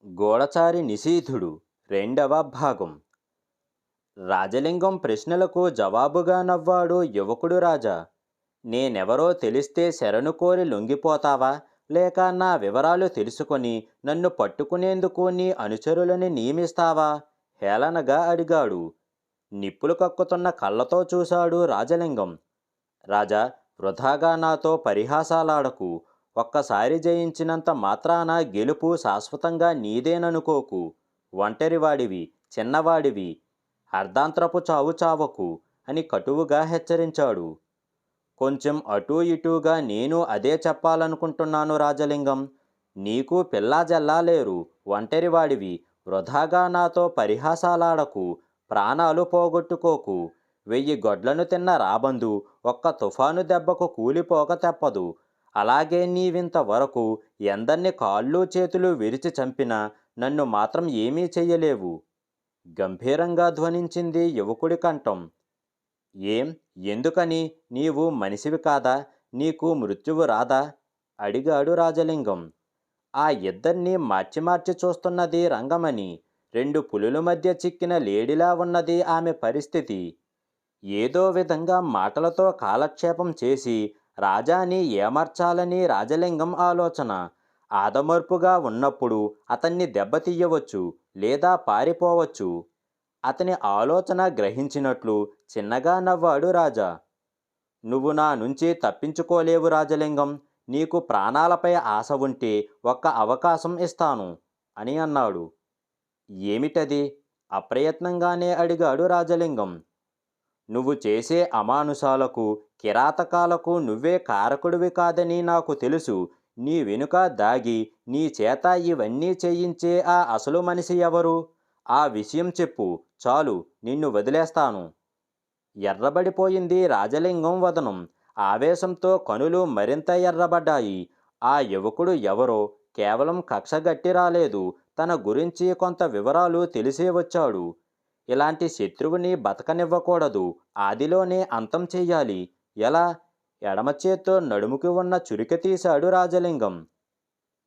గూఢచారి నిశీధుడు రెండవ భాగం. రాజలింగం ప్రశ్నలకు జవాబుగా నవ్వాడు యువకుడు. రాజా, నేనెవరో తెలిస్తే శరణు కోరి లొంగిపోతావా, లేక నా వివరాలు తెలుసుకొని నన్ను పట్టుకునేందుకు నీ అనుచరులని నియమిస్తావా? హేళనగా అడిగాడు. నిప్పులు కక్కుతున్న కళ్ళతో చూశాడు రాజలింగం. రాజా, వృధాగా నాతో పరిహాసాలాడకు. ఒక్కసారి జయించినంత మాత్రాన గెలుపు శాశ్వతంగా నీదేననుకోకు. ఒంటరివాడివి, చిన్నవాడివి, అర్ధాంతరపు చావు చావకు అని కటువుగా హెచ్చరించాడు. కొంచెం అటూ ఇటూగా నేను అదే చెప్పాలనుకుంటున్నాను రాజలింగం. నీకు పిల్లాజల్లా లేరు, ఒంటరివాడివి. వృధాగా నాతో పరిహాసాలాడకు, ప్రాణాలు పోగొట్టుకోకు. 1000 గొడ్లను తిన్న రాబందు ఒక్క తుఫాను దెబ్బకు కూలిపోక తెప్పదు. అలాగే నీవింతవరకు ఎందర్ని కాళ్ళు చేతులు విరిచి చంపినా నన్ను మాత్రం ఏమీ చెయ్యలేవు. గంభీరంగా ధ్వనించింది యువకుడి కంఠం. ఏం, ఎందుకని? నీవు మనిషివి కాదా? నీకు మృత్యువు రాదా? అడిగాడు రాజలింగం. ఆ ఇద్దరినీ మార్చి మార్చి చూస్తున్నది రంగమణి. 2 పులుల మధ్య చిక్కిన లేడిలా ఉన్నది ఆమె పరిస్థితి. ఏదో విధంగా మాటలతో కాలక్షేపం చేసి రాజాని ఏమర్చాలని రాజలింగం ఆలోచన. ఆదమర్పుగా ఉన్నప్పుడు అతన్ని దెబ్బతీయవచ్చు, లేదా పారిపోవచ్చు. అతని ఆలోచన గ్రహించినట్లు చిన్నగా నవ్వాడు రాజా. నువ్వు నా నుంచి తప్పించుకోలేవు రాజలింగం. నీకు ప్రాణాలపై ఆశ ఉంటే ఒక్క అవకాశం ఇస్తాను అని అన్నాడు. ఏమిటది? అప్రయత్నంగానే అడిగాడు రాజలింగం. నువ్వు చేసే అమానుషాలకు, కిరాతకాలకు నువ్వే కారకుడివి కాదని నాకు తెలుసు. నీ వెనుక దాగి నీ చేత ఇవన్నీ చేయించే ఆ అసలు మనిషి ఎవరు? ఆ విషయం చెప్పు, చాలు, నిన్ను వదిలేస్తాను. ఎర్రబడిపోయింది రాజలింగం వదనం. ఆవేశంతో కనులు మరింత ఎర్రబడ్డాయి. ఆ యువకుడు ఎవరో కేవలం కక్షగట్టి రాలేదు. తన గురించి కొంత వివరాలు తెలిసే వచ్చాడు. ఇలాంటి శత్రువుని బతకనివ్వకూడదు. ఆదిలోనే అంతం చెయ్యాలి. ఎలా? ఎడమ చేత్తో నడుముకి ఉన్న చురిక తీశాడు రాజలింగం.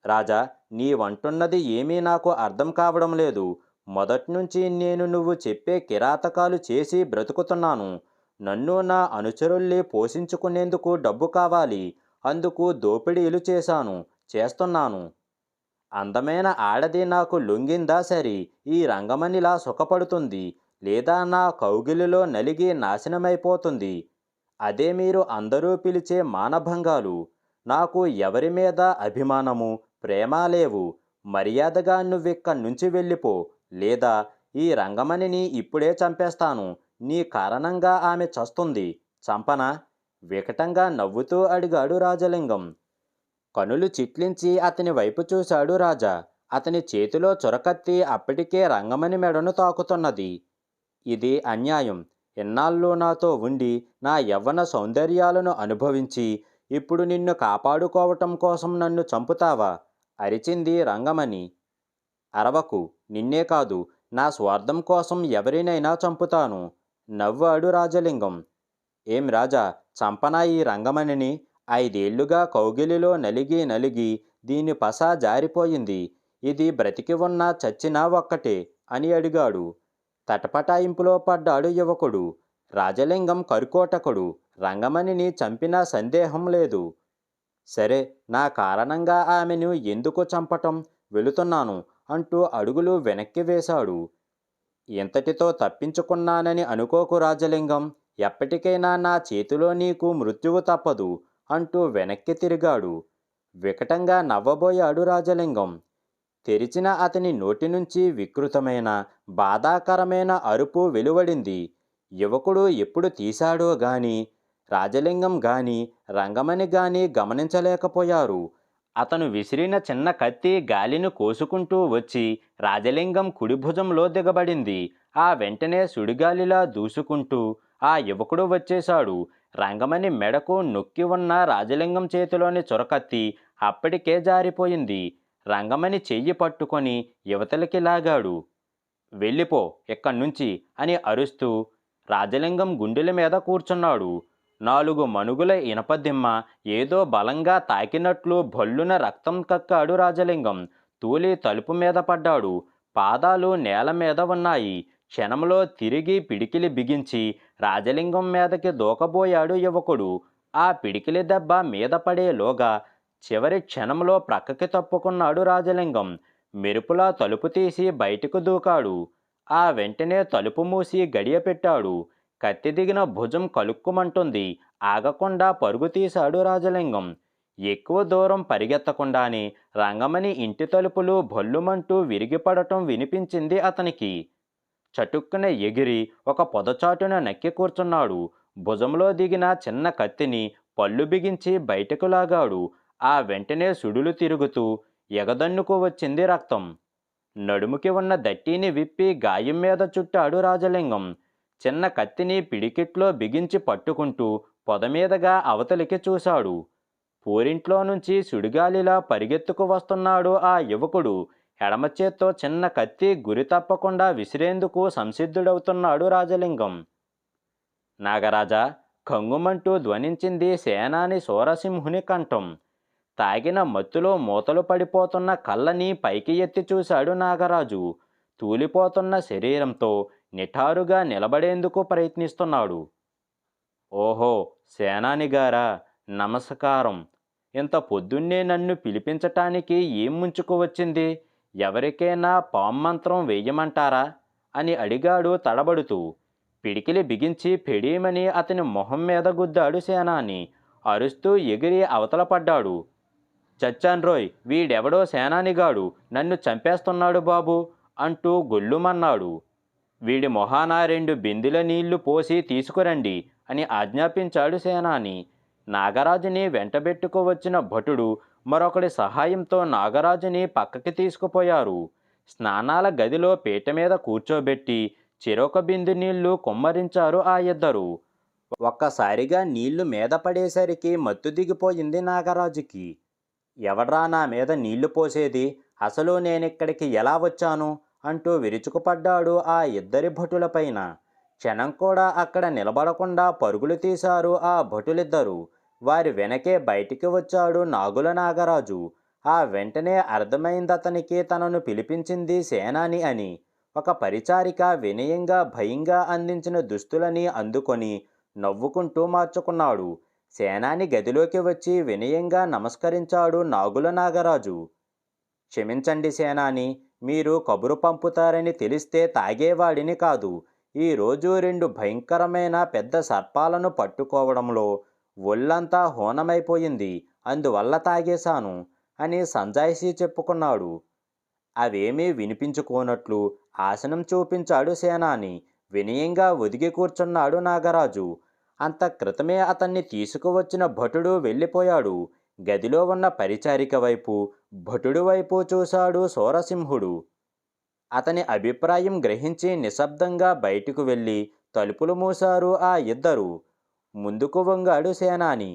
రాజా, నీవంటున్నది ఏమీ నాకు అర్థం కావడం లేదు. మొదట్నుంచి నేను నువ్వు చెప్పే కిరాతకాలు చేసి బ్రతుకుతున్నాను. నన్ను నా అనుచరుల్ని పోషించుకునేందుకు డబ్బు కావాలి. అందుకు దోపిడీలు చేశాను, చేస్తున్నాను. అందమైన ఆడది నాకు లొంగిందా సరి, ఈ రంగమణిలా సుఖపడుతుంది, లేదా నా కౌగిలిలో నలిగి నాశనమైపోతుంది. అదే మీరు అందరూ పిలిచే మానభంగాలు. నాకు ఎవరి మీద అభిమానము, ప్రేమ లేవు. మర్యాదగా నువ్విక్కడి నుంచి వెళ్ళిపో, లేదా ఈ రంగమణిని ఇప్పుడే చంపేస్తాను. నీ కారణంగా ఆమె చస్తుంది. చంపనా? వికటంగా నవ్వుతూ అడిగాడు రాజలింగం. కనులు చిట్లించి అతని వైపు చూశాడు రాజా. అతని చేతిలో చొరకత్తి అప్పటికే రంగమణి మెడను తాకుతున్నది. ఇది అన్యాయం. ఇన్నాళ్ళు నాతో ఉండి నా యవ్వన సౌందర్యాలను అనుభవించి ఇప్పుడు నిన్ను కాపాడుకోవటం కోసం నన్ను చంపుతావా? అరిచింది రంగమణి. అరవకు, నిన్నే కాదు, నా స్వార్థం కోసం ఎవరినైనా చంపుతాను నవ్వాడు రాజలింగం. ఏం రాజా, చంపనా ఈ రంగమణిని? 5 ఏళ్లుగా కౌగిలిలో నలిగి నలిగి దీని పస జారిపోయింది. ఇది బ్రతికి ఉన్నా చచ్చినా ఒక్కటే అని అడిగాడు. తటపటాయింపులో పడ్డాడు యువకుడు. రాజలింగం కరుకోటకుడు. రంగమణిని చంపినా సందేహం లేదు. సరే, నా కారణంగా ఆమెను ఎందుకు చంపటం? వెళుతున్నాను అంటూ అడుగులు వెనక్కి వేశాడు. ఇంతటితో తప్పించుకున్నానని అనుకోకు రాజలింగం. ఎప్పటికైనా నా చేతిలో నీకు మృత్యువు తప్పదు అంటూ వెనక్కి తిరిగాడు. వికటంగా నవ్వబోయాడు రాజలింగం. తెరిచిన అతని నోటి నుంచి వికృతమైన, బాధాకరమైన అరుపు వెలువడింది. యువకుడు ఎప్పుడు తీశాడో గాని రాజలింగం గాని రంగమణి గాని గమనించలేకపోయారు. అతను విసిరిన చిన్న కత్తి గాలిని కోసుకుంటూ వచ్చి రాజలింగం కుడి భుజంలో దిగబడింది. ఆ వెంటనే సుడిగాలిలా దూసుకుంటూ ఆ యువకుడు వచ్చేశాడు. రంగమణి మెడకు నొక్కి ఉన్న రాజలింగం చేతిలోని చొరకత్తి అప్పటికే జారిపోయింది. రంగమణి చెయ్యి పట్టుకొని యువతలకి లాగాడు. వెళ్ళిపో ఇక్కడ్నుంచి అని అరుస్తూ రాజలింగం గుండెల మీద కూర్చున్నాడు. 4 మణుగుల ఇనపదిమ్మ ఏదో బలంగా తాకినట్లు భళ్ళున రక్తం కక్కాడు రాజలింగం. తూలి తలుపు మీద పడ్డాడు. పాదాలు నేల మీద ఉన్నాయి. క్షణంలో తిరిగి పిడికిలి బిగించి రాజలింగం మీదకి దూకబోయాడు యువకుడు. ఆ పిడికిలి దెబ్బ మీద పడేలోగా చివరి క్షణంలో ప్రక్కకి తప్పుకున్నాడు రాజలింగం. మెరుపులా తలుపు తీసి బయటకు దూకాడు. ఆ వెంటనే తలుపు మూసి గడియ పెట్టాడు. కత్తి దిగిన భుజం కలుక్కుమంటుంది. ఆగకుండా పరుగు తీశాడు రాజలింగం. ఎక్కువ దూరం పరిగెత్తకుండానే రంగమణి ఇంటి తలుపులు భొల్లుమంటూ విరిగిపడటం వినిపించింది అతనికి. చటుక్కున ఎగిరి ఒక పొదచాటున నక్కి కూర్చున్నాడు. భుజంలో దిగిన చిన్న కత్తిని పళ్ళు బిగించి బయటకు లాగాడు. ఆ వెంటనే సుడులు తిరుగుతూ ఎగదన్నుకు వచ్చింది రక్తం. నడుముకి ఉన్న దట్టీని విప్పి గాయం మీద చుట్టాడు రాజలింగం. చిన్న కత్తిని పిడికిట్లో బిగించి పట్టుకుంటూ పొదమీదగా అవతలికి చూశాడు. పూరింట్లో నుంచి సుడిగాలిలా పరిగెత్తుకు వస్తున్నాడు ఆ యువకుడు. ఎడమ చేత్తో చిన్న కత్తి గురి తప్పకుండా విసిరేందుకు సంసిద్ధుడవుతున్నాడు రాజలింగం. నాగరాజా! కంగుమంటూ ధ్వనించింది సేనాని సూరసింహుని కంఠం. తాగిన మత్తులో మూతలు పడిపోతున్న కళ్ళని పైకి ఎత్తి చూశాడు నాగరాజు. తూలిపోతున్న శరీరంతో నిఠారుగా నిలబడేందుకు ప్రయత్నిస్తున్నాడు. ఓహో! సేనానిగారా, నమస్కారం. ఇంత పొద్దున్నే నన్ను పిలిపించటానికి ఏం ముంచుకు వచ్చింది? ఎవరికైనా పామ్మంత్రం వేయమంటారా అని అడిగాడు తడబడుతూ. పిడికిలి బిగించి పెడీమని అతని మొహం మీద గుద్దాడు సేనాని. అరుస్తూ ఎగిరి అవతల పడ్డాడు. చచ్చాన్రోయ్, వీడెవడో సేనానిగాడు నన్ను చంపేస్తున్నాడు బాబు అంటూ గొల్లుమన్నాడు. వీడి మొహాన 2 బిందెల నీళ్లు పోసి తీసుకురండి అని ఆజ్ఞాపించాడు సేనాని. నాగరాజుని వెంటబెట్టుకు వచ్చిన భటుడు మరొకడి సహాయంతో నాగరాజుని పక్కకి తీసుకుపోయారు. స్నానాల గదిలో పీట మీద కూర్చోబెట్టి చెరొక బిందు నీళ్లు కుమ్మరించారు ఆ ఇద్దరు. ఒక్కసారిగా నీళ్లు మీద పడేసరికి మత్తు దిగిపోయింది నాగరాజుకి. ఎవడ్రా నా మీద నీళ్లు పోసేది? అసలు నేనిక్కడికి ఎలా వచ్చాను అంటూ విరుచుకుపడ్డాడు ఆ ఇద్దరి భటులపైన. క్షణం కూడా అక్కడ నిలబడకుండా పరుగులు తీశారు ఆ భటులిద్దరూ. వారి వెనకే బయటికి వచ్చాడు నాగుల నాగరాజు. ఆ వెంటనే అర్థమైందతనికి తనను పిలిపించింది సేనాని అని. ఒక పరిచారిక వినయంగా భయంగా అందించిన దుస్తులని అందుకొని నవ్వుకుంటూ మార్చుకున్నాడు. సేనాని గదిలోకి వచ్చి వినయంగా నమస్కరించాడు నాగుల నాగరాజు. క్షమించండి సేనాని, మీరు కబురు పంపుతారని తెలిస్తే తాగేవాడిని కాదు. ఈరోజు 2 భయంకరమైన పెద్ద సర్పాలను పట్టుకోవడంలో ఒళ్ళంతా హోనమైపోయింది. అందువల్ల తాగేశాను అని సంజాయిషీ చెప్పుకున్నాడు. అవేమీ వినిపించుకోనట్లు ఆసనం చూపించాడు సేనాని. వినయంగా ఒదిగి కూర్చున్నాడు నాగరాజు. అంత క్రితమే అతన్ని తీసుకువచ్చిన భటుడు వెళ్ళిపోయాడు. గదిలో ఉన్న పరిచారిక వైపు, భటుడు వైపు చూశాడు సూరసింహుడు. అతని అభిప్రాయం గ్రహించి నిశ్శబ్దంగా బయటకు వెళ్ళి తలుపులు మూశారు ఆ ఇద్దరు. ముందుకు వంగాడు సేనాని.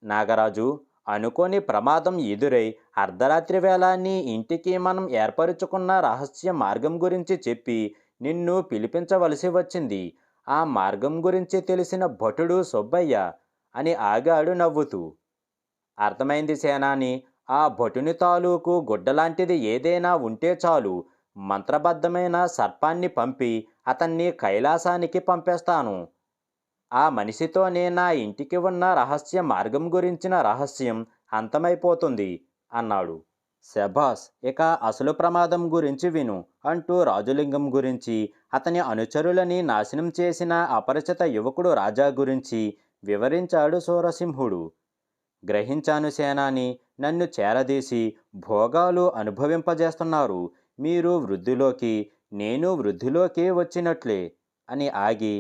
నాగరాజు, అనుకోని ప్రమాదం ఎదురై అర్ధరాత్రి వేళ నీ ఇంటికి మనం ఏర్పరుచుకున్న రహస్య మార్గం గురించి చెప్పి నిన్ను పిలిపించవలసి వచ్చింది. ఆ మార్గం గురించి తెలిసిన భటుడు సుబ్బయ్య అని ఆగాడు నవ్వుతూ. అర్థమైంది సేనాని. ఆ భటుని తాలూకు గుడ్డలాంటిది ఏదైనా ఉంటే చాలు, మంత్రబద్ధమైన సర్పాన్ని పంపి అతన్ని కైలాసానికి పంపేస్తాను. ఆ మనిషితోనే నా ఇంటికి ఉన్న రహస్య మార్గం గురించిన రహస్యం అంతమైపోతుంది అన్నాడు. శభాస్, ఇక అసలు ప్రమాదం గురించి విను అంటూ రాజలింగం గురించి, అతని అనుచరులని నాశనం చేసిన అపరిచిత యువకుడు రాజా గురించి వివరించాడు సూరసింహుడు. గ్రహించాను సేనాని, నన్ను చేరదీసి భోగాలు అనుభవింపజేస్తున్నారు. మీరు వృద్ధిలోకి, నేను వృద్ధిలోకి వచ్చినట్లే అని ఆగి,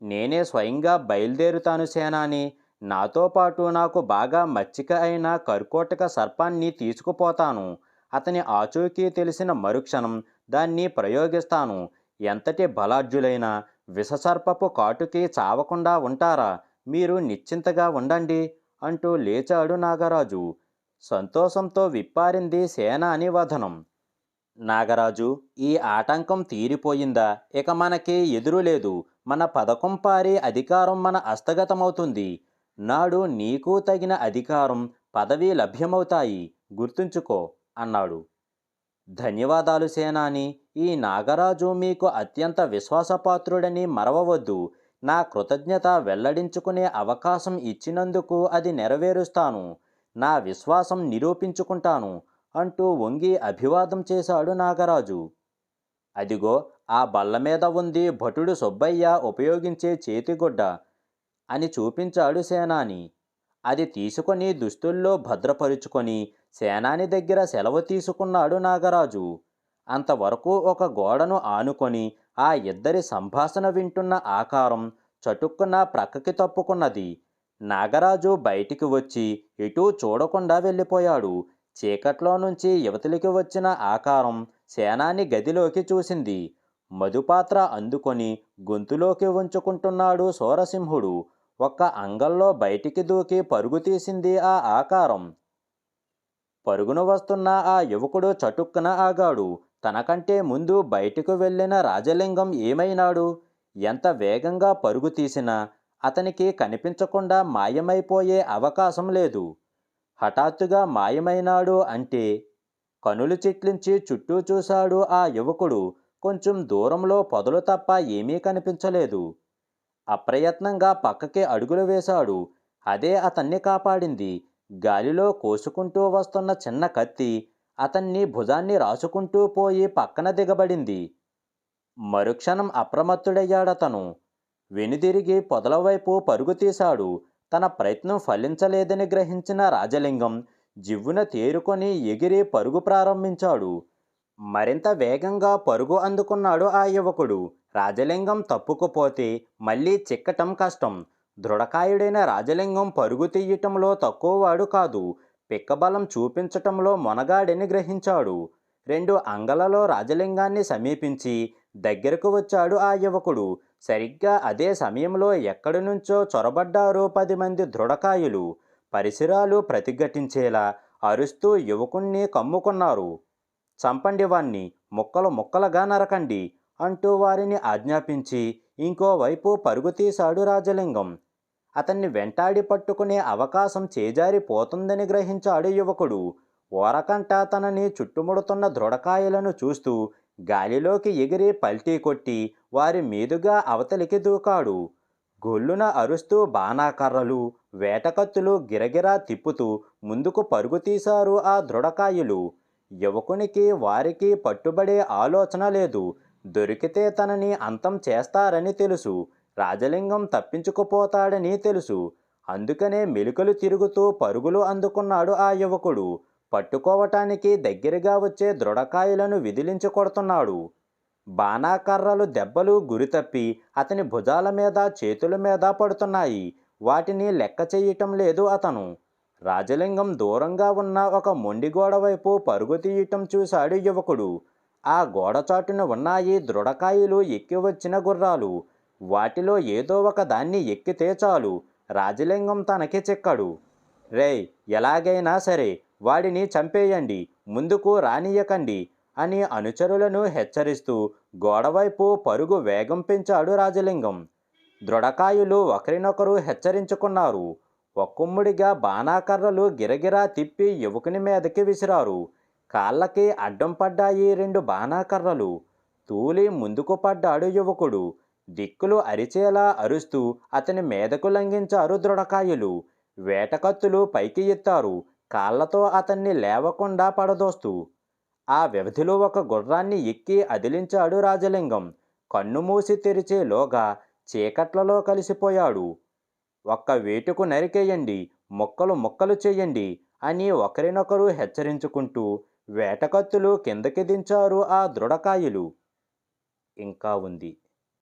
నేనే స్వయంగా బయలుదేరుతాను సేనాని. నాతో పాటు నాకు బాగా మచ్చిక అయిన కర్కోటక సర్పాన్ని తీసుకుపోతాను. అతని ఆచూకీ తెలిసిన మరుక్షణం దాన్ని ప్రయోగిస్తాను. ఎంతటి బలాఢ్యులైన విషసర్పపు కాటుకి చావకుండా ఉంటారా? మీరు నిశ్చింతగా ఉండండి అంటూ లేచాడు నాగరాజు. సంతోషంతో విప్పారింది సేనాని వదనం. నాగరాజు, ఈ ఆటంకం తీరిపోయిందా? ఇక మనకి ఎదురులేదు. మన పథకం పారి అధికారం మన హస్తగతమవుతుంది. నాడు నీకు తగిన అధికారం, పదవి లభ్యమవుతాయి. గుర్తుంచుకో అన్నాడు. ధన్యవాదాలు సేనాని. ఈ నాగరాజు మీకు అత్యంత విశ్వాసపాత్రుడని మరవవద్దు. నా కృతజ్ఞత వెల్లడించుకునే అవకాశం ఇచ్చినందుకు అది నెరవేరుస్తాను. నా విశ్వాసం నిరూపించుకుంటాను అంటూ వంగి అభివాదం చేశాడు నాగరాజు. అదిగో ఆ బల్ల మీద ఉంది భటుడు సుబ్బయ్య ఉపయోగించే చేతిగుడ్డ అని చూపించాడు సేనాని. అది తీసుకొని దుస్తుల్లో భద్రపరుచుకొని సేనాని దగ్గర సెలవు తీసుకున్నాడు నాగరాజు. అంతవరకు ఒక గోడను ఆనుకొని ఆ ఇద్దరి సంభాషణ వింటున్న ఆకారం చటుక్కున ప్రక్కకి తప్పుకున్నది. నాగరాజు బయటికి వచ్చి ఎటూ చూడకుండా వెళ్ళిపోయాడు. చీకట్లో నుంచి యువతలికి వచ్చిన ఆకారం సేనాని గదిలోకి చూసింది. మధుపాత్ర అందుకొని గొంతులోకి ఉంచుకుంటున్నాడు సోరసింహుడు. ఒక్క అంగల్లో బయటికి దూకి పరుగు తీసింది ఆ ఆకారం. పరుగున వస్తున్న ఆ యువకుడు చటుక్కున ఆగాడు. తనకంటే ముందు బయటకు వెళ్ళిన రాజలింగం ఏమైనాడు? ఎంత వేగంగా పరుగు తీసినా అతనికి కనిపించకుండా మాయమైపోయే అవకాశం లేదు. హఠాత్తుగా మాయమైనాడు అంటే కనులు చిట్లించి చుట్టూ చూశాడు ఆ యువకుడు. కొంచెం దూరంలో పొదలు తప్ప ఏమీ కనిపించలేదు. అప్రయత్నంగా పక్కకి అడుగులు వేశాడు. అదే అతన్ని కాపాడింది. గాలిలో కోసుకుంటూ వస్తున్న చిన్న కత్తి అతన్ని భుజాన్ని రాసుకుంటూ పోయి పక్కన దిగబడింది. మరుక్షణం అప్రమత్తుడయ్యాడతను. వెనుదిరిగి పొదల వైపు పరుగు తీశాడు. తన ప్రయత్నం ఫలించలేదని గ్రహించిన రాజలింగం జివ్వున తేరుకొని ఎగిరి పరుగు ప్రారంభించాడు. మరింత వేగంగా పరుగు అందుకున్నాడు ఆ యువకుడు. రాజలింగం తప్పుకుపోతే మళ్ళీ చిక్కటం కష్టం. దృఢకాయుడైన రాజలింగం పరుగు తీయటంలో తక్కువవాడు కాదు. పిక్కబలం చూపించటంలో మొనగాడని గ్రహించాడు. 2 అంగలలో రాజలింగాన్ని సమీపించి దగ్గరకు వచ్చాడు ఆ యువకుడు. సరిగ్గా అదే సమయంలో ఎక్కడి నుంచో చొరబడ్డారు 10 మంది దృఢకాయులు. పరిసరాలు ప్రతిఘటించేలా అరుస్తూ యువకుణ్ణి కమ్ముకున్నారు. చంపండి వాణ్ణి, ముక్కలు ముక్కలుగా నరకండి అంటూ వారిని ఆజ్ఞాపించి ఇంకోవైపు పరుగు తీశాడు రాజలింగం. అతన్ని వెంటాడి పట్టుకునే అవకాశం చేజారిపోతుందని గ్రహించాడు యువకుడు. ఓరకంట తనని చుట్టుముడుతున్న దృఢకాయలను చూస్తూ గాలిలోకి ఎగిరి పల్టీ కొట్టి వారి మీదుగా అవతలికి దూకాడు. గొల్లున అరుస్తూ బాణాకర్రలు, వేటకత్తులు గిరగిరా తిప్పుతూ ముందుకు పరుగు తీశారు ఆ దృఢకాయులు. యువకునికి వారికి పట్టుబడే ఆలోచన లేదు. దొరికితే తనని అంతం చేస్తారని తెలుసు. రాజలింగం తప్పించుకుపోతాడని తెలుసు. అందుకనే మెలికలు తిరుగుతూ పరుగులు అందుకున్నాడు ఆ యువకుడు. పట్టుకోవటానికి దగ్గరగా వచ్చే దృఢకాయలను విదిలించి కొడుతున్నాడు. బాణాకర్రలు దెబ్బలు గురితప్పి అతని భుజాల మీద చేతుల మీద పడుతున్నాయి. వాటిని లెక్క చెయ్యటం లేదు అతను. రాజలింగం దూరంగా ఉన్న ఒక మొండిగోడ వైపు పరుగు తీయటం చూశాడు యువకుడు. ఆ గోడచాటున ఉన్నాయి దృఢకాయలు ఎక్కి వచ్చిన గుర్రాలు. వాటిలో ఏదో ఒక దాన్ని ఎక్కితే చాలు రాజలింగం తనకి చిక్కడు. రేయ్, ఎలాగైనా సరే వాడిని చంపేయండి, ముందుకు రానియకండి అని అనుచరులను హెచ్చరిస్తూ గోడవైపు పరుగు వేగం పెంచాడు రాజలింగం. దృఢకాయులు ఒకరినొకరు హెచ్చరించుకున్నారు. ఒక్కుమ్ముడిగా బాణాకర్రలు గిరగిరా తిప్పి యువకుని మీదకి విసిరారు. కాళ్ళకి అడ్డం పడ్డాయి 2 బాణాకర్రలు. తూలి ముందుకు పడ్డాడు యువకుడు. దిక్కులు అరిచేలా అరుస్తూ అతని మీదకు లంఘించారు దృఢకాయులు. వేటకత్తులు పైకి ఎత్తారు, కాళ్లతో అతన్ని లేవకుండా పడదోస్తూ. ఆ వ్యవధిలో ఒక గుర్రాన్ని ఎక్కి అదిలించాడు రాజలింగం. కన్ను మూసి తెరిచేలోగా చీకట్లలో కలిసిపోయాడు. ఒక్క వేటుకు నరికేయండి, ముక్కలు ముక్కలు చెయ్యండి అని ఒకరినొకరు హెచ్చరించుకుంటూ వేటకత్తులు కిందకి దించారు ఆ దృఢకాయులు. ఇంకా ఉంది.